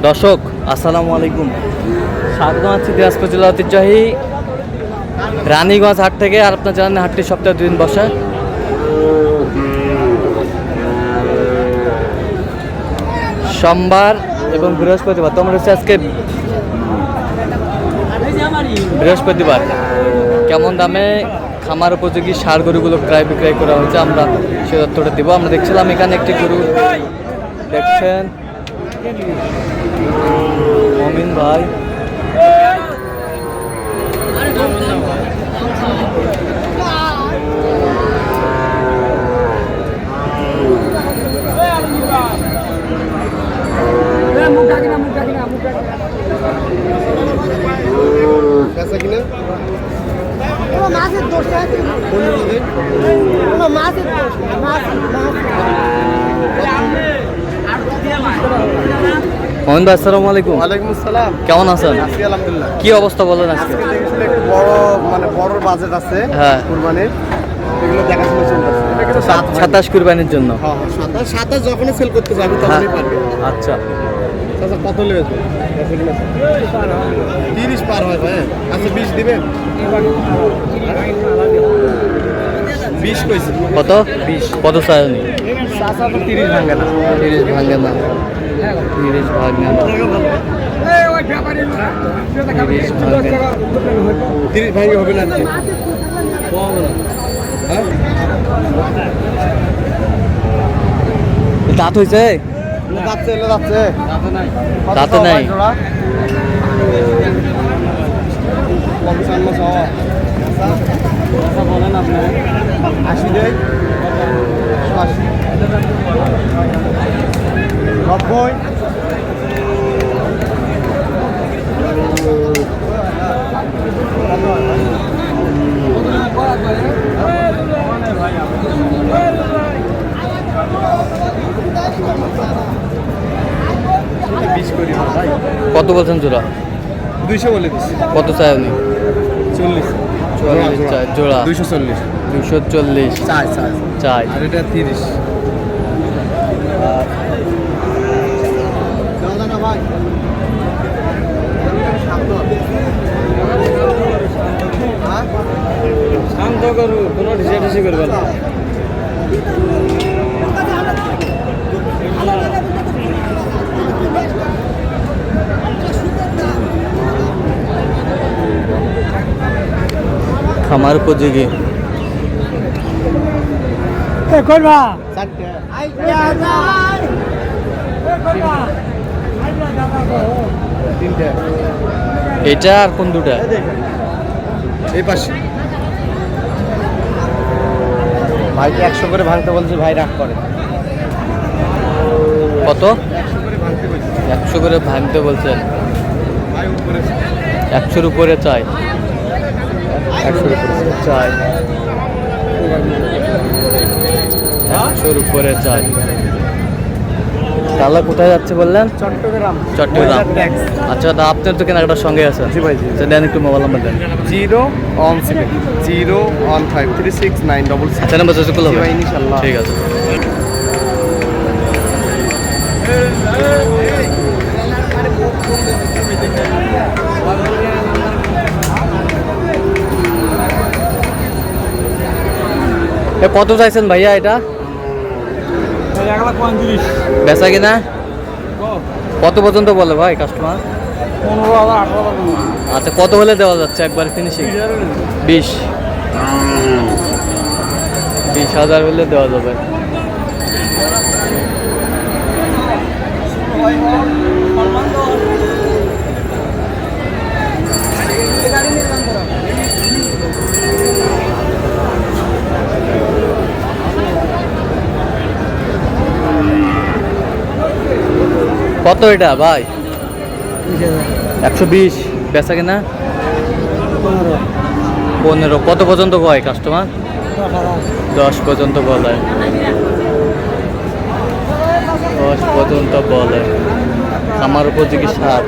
দর্শক আসসালামু আলাইকুম, স্বাগত আছি দিনাজপুর জেলা ঐতিহ্যবাহী রানীগঞ্জ হাট থেকে। আর আপনার জানেন হাটটি সপ্তাহে 2 দিন বসে। সোমবার এবং বৃহস্পতিবার। তোমরা হচ্ছে আজকে বৃহস্পতিবার। কেমন দামে খামার উপযোগী ষাঁড় গরুগুলো ক্রয় বিক্রয় করা হয়েছে আমরা সে তথ্যটা দিব। আমরা দেখছিলাম এখানে একটি গরু দেখছেন মমিন ভাই। মোহন ভাই আসসালামু আলাইকুম। ওয়ালাইকুম আসসালাম। কেমন আছেন? আছি আলহামদুলিল্লাহ। কি অবস্থা বলেন আজকে? একটু বড় বাজেট আছে হ্যাঁ, কুরবানির, এগুলো দেখাশোনা চলতেছে। এটা কিন্তু 27 কুরবানির জন্য। হ্যাঁ 27 যখনই সেল করতে যাবে তখনই পারবে। আচ্ছা আচ্ছা কত লেগে 30 পার হয় ভাই। আচ্ছা 20 দিবেন? 20 কইছি। কত? 20 কত চাইনি? চাচা তো 30 ভাঙে না। 30 ভাঙে না, 30 ভাঙে না, 30 ভাঙে হবে না। হ্যাঁ দাঁত হয়েছে? যাচ্ছে এলো যাচ্ছে। দাঁতে নাই। 55 সহ বলেন আপনি। 80 দেয়, 80, 90। কত বলছেন জোড়া? 200 বলে দিচ্ছি। কত চাই উনি? 40 চাই জোড়া। 240 240 চাই চাই চাই। আর এটা 30। শান্ত করু, কোনো ঢিসি করবে না। খামার উপযোগী। এটা আর কোন দুটা? এই পাশে ভাইকে 100 করে ভাঙতে বলছে, ভাই রাগ করে। কত? 100 করে ভাঙতে বলছে। 100 করে ভাঙতে বলছেন? ভাই উপরে 100-র উপরে চাই। 100-র উপরে চাই। 100-র উপরে চাই। তাহলে কোথায় যাচ্ছে বললেন? চট্টগ্রাম। চট্টগ্রাম। আচ্ছা দা, আপনার তো কেনাকাটার সঙ্গে আছে? জি ভাই জি। আচ্ছা দেন একটু মোবাইল নাম্বার দেন। 017 015369666। আচ্ছা নাম্বার যোগাযোগ করলে জি হবে? ভাই ইনশাআল্লাহ। ঠিক আছে। কত চাইছেন ভাইয়া এটা? 1,35,000। বেচা কিনা কত পর্যন্ত বলে ভাই কাস্টমার? 15,000 18,000। আচ্ছা কত হলে দেওয়া যাচ্ছে একবার ফিনিশিং? 20,000 হলে দেওয়া যাবে। কত এটা ভাই? 120। বেচা কিনা 15। কত পর্যন্ত কয় কাস্টমার? 10 পর্যন্ত বলে। 10 পর্যন্ত বলে। আমার উপযোগী সার।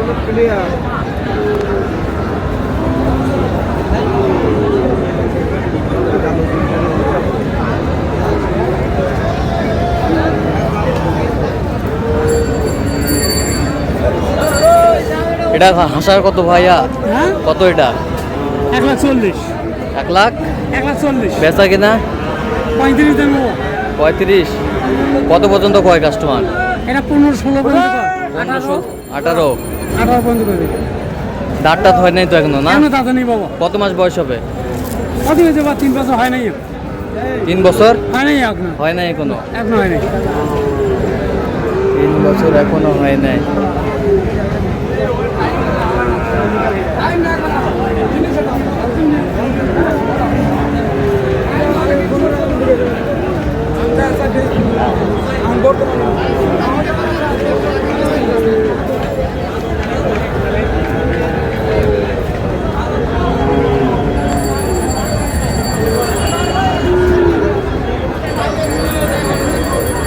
এটা হাসার কত ভাইয়া? হ্যাঁ কত এটা? 1,40,000 1 লাখ 1,40,000 বেচা কিনা 35 দেবো 35। কত পর্যন্ত কয় কাস্টমার? এটা 15-16 পর্যন্ত 18। 18 পর্যন্ত করবে দাঁতটা হয় নাই তো এখনো না? কেন দাদা নেই বাবা কত মাস বয়স হবে? কত হয়েছে বা 3 বছর হয় নাই 3 বছর হয় নাই এখনো হয় নাই এখনো? এখনো হয় নাই 3 বছর এখনো হয় নাই।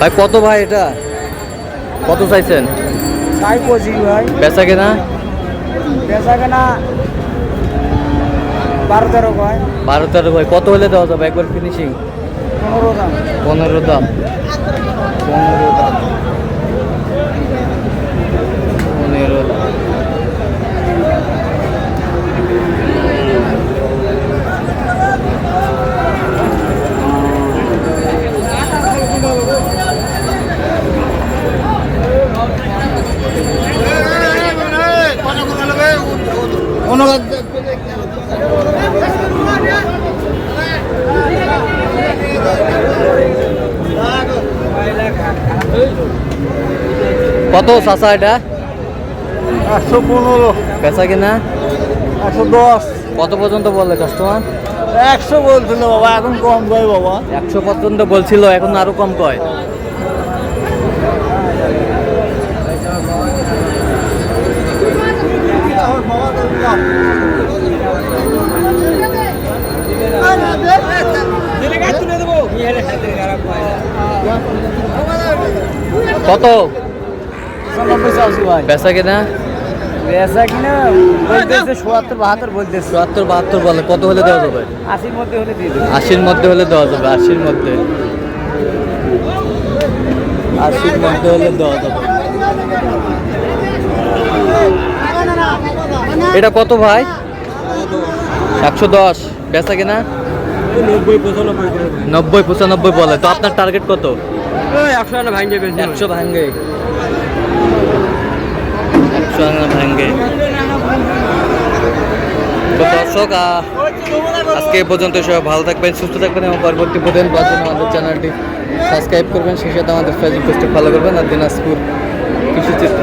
ভাই কত ভাই এটা? কত চাইছেন? তাই পঁচিশ ভাই বেচা কেনা? বেচা কেনা 12-13 ভাই 12-13 ভাই। কত হলে দেওয়া যাবে একবার ফিনিশিং? 15 দাম 15 দাম 15 দাম 15 দাম। কত চাচা এটা? 115 বেচা কিনা? 110 কত পর্যন্ত বললে কাস্টমার? 100 বলছিল বাবা এখন কম ভাই বাবা 100 পর্যন্ত বলছিল, এখন আরো কম কয়। কত 90 চালছি ভাই বেচা কিনা? বেচা কিনা বলতেছে 77-72 বলতেছে 72 বলে। কত হলে দেওয়া যাবে? 80 মধ্যে হলে দিয়ে দেবো 80 মধ্যে হলে দেওয়া যাবে। 80 মধ্যে 80 মধ্যে হলে দেওয়া যাবে। এটা কত ভাই? 110 বেচা কিনা? 90-95 বলে। তো আপনার টার্গেট কত? 100 ভাঙে 100 ভাঙ্গে 100 ভাঙ্গে। তো দর্শক আজকে এ পর্যন্ত সবাই ভালো থাকবেন, সুস্থ থাকবেন এবং পরবর্তী প্রতিদিন পাওয়ার জন্য আমাদের চ্যানেলটি সাবস্ক্রাইব করবেন, সেই সাথে আমাদের ফেসবুক পেজটি ফলো করবেন। আর দিনাজপুর কৃষিচিত্র।